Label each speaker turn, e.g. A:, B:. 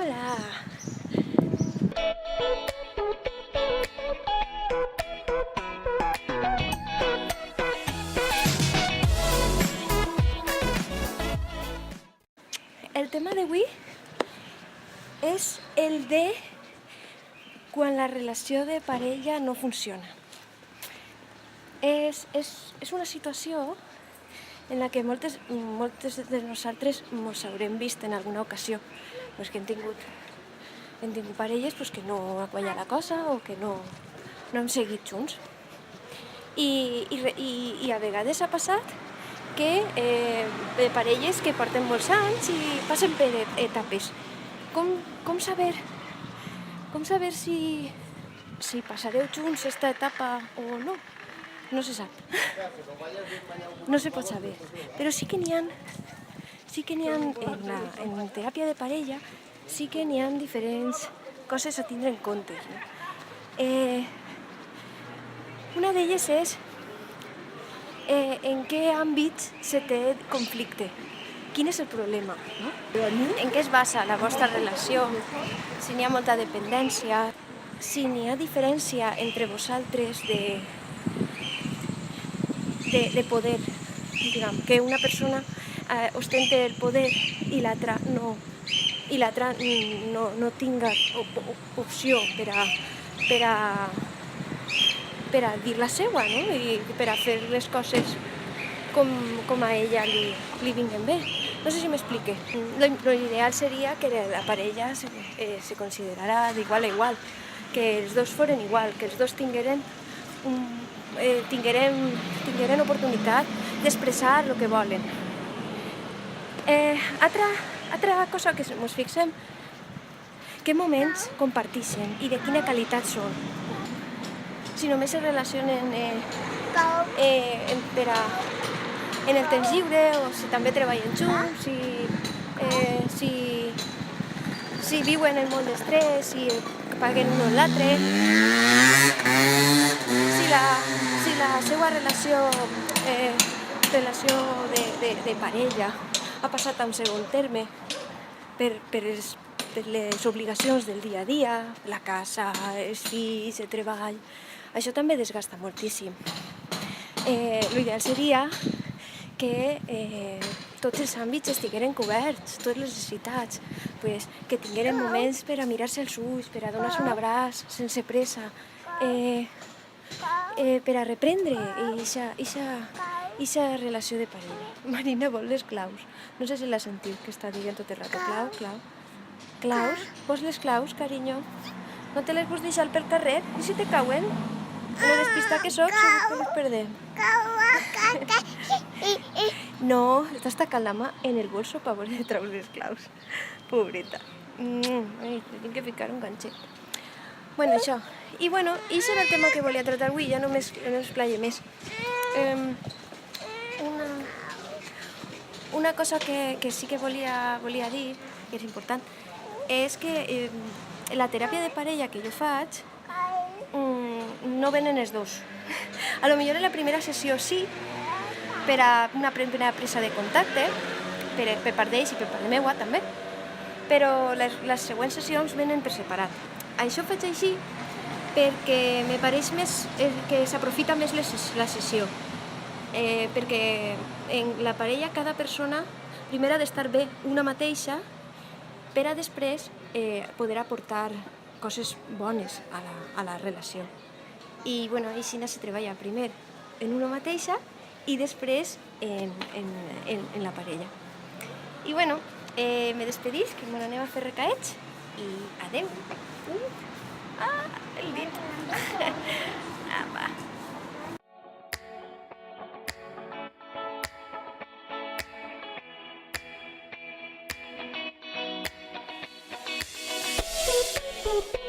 A: Hola. El tema d'avui és el de quan la relació de parella no funciona. És una situació en la que moltes de nosaltres ens haurem vist en alguna ocasió, pues que hem tingut parelles pues, que no ha quallat la cosa o que no hem seguit junts. I a vegades ha passat que parelles que porten molts anys i passen per etapes. Com saber si passareu junts esta etapa o no? No se sap. No se pot saber. Però sí que n'hi ha en teràpia de parella, sí que n'hi ha diferents coses a tindre en compte. Una d'elles és en què àmbits se té conflicte. Quin és el problema? En què es basa la vostra relació? Si n'hi ha molta dependència, si n'hi ha diferència entre vosaltres de poder, diguem, que una persona ostenta el poder i l'altra no tinga opció per a dir la seua, no? I per a fer les coses com a ella li vinguen bé. No sé si m'explique. L'ideal seria que la parella se considerara d'igual a igual, que els dos foren igual, que els dos tingueren oportunitat d'expressar el que volen. Altra cosa que ens fixem, què moments comparteixen i de quina qualitat són. Si només se relacionen en el temps lliure o si també treballen junts, si viuen en molt d'estrès, si paguen un o l'altre, si la seva relació de parella ha passat a un segon terme per les obligacions del dia a dia, la casa, els fills, el treball. Això també desgasta moltíssim. L'ideal seria que tots els àmbits estigueren coberts, totes les necessitats, que tingueren moments per a mirar-se els ulls, per a donar-se un abraç sense pressa, per a reprendre aquesta relació de parella. Marina vol les claus. No sé si la sentiu, que està dient tot el rato. Clau. Claus? Vols les claus, carinyo? No te les vols deixar pel carrer? I si te cauen? Lo despista que soc, segur que les perdem. No, estàs tacant la mà en el bolso per veure de treure les claus. Pobreta. Ai, li tinc que ficar un ganxet. Bueno, això. I bueno, això era el tema que volia tractar avui, ja no m'esplaie més. Una cosa que sí que volia dir, que és important, és que la teràpia de parella que jo faig no venen els dos. A lo millor en la primera sessió sí, per a una primera presa de contacte, per part d'ells i per part meua també, però les següents sessions venen per separat. Això ho faig així perquè me pareix més que s'aprofita més la sessió, perquè en la parella cada persona primer ha d'estar bé una mateixa per a després poder aportar coses bones a la relació. I bueno, així se treballa primer en una mateixa i després en la parella. I bueno, me despedís, que m'anem a fer recaets i adeu. El dit. Apa. Boop, boop.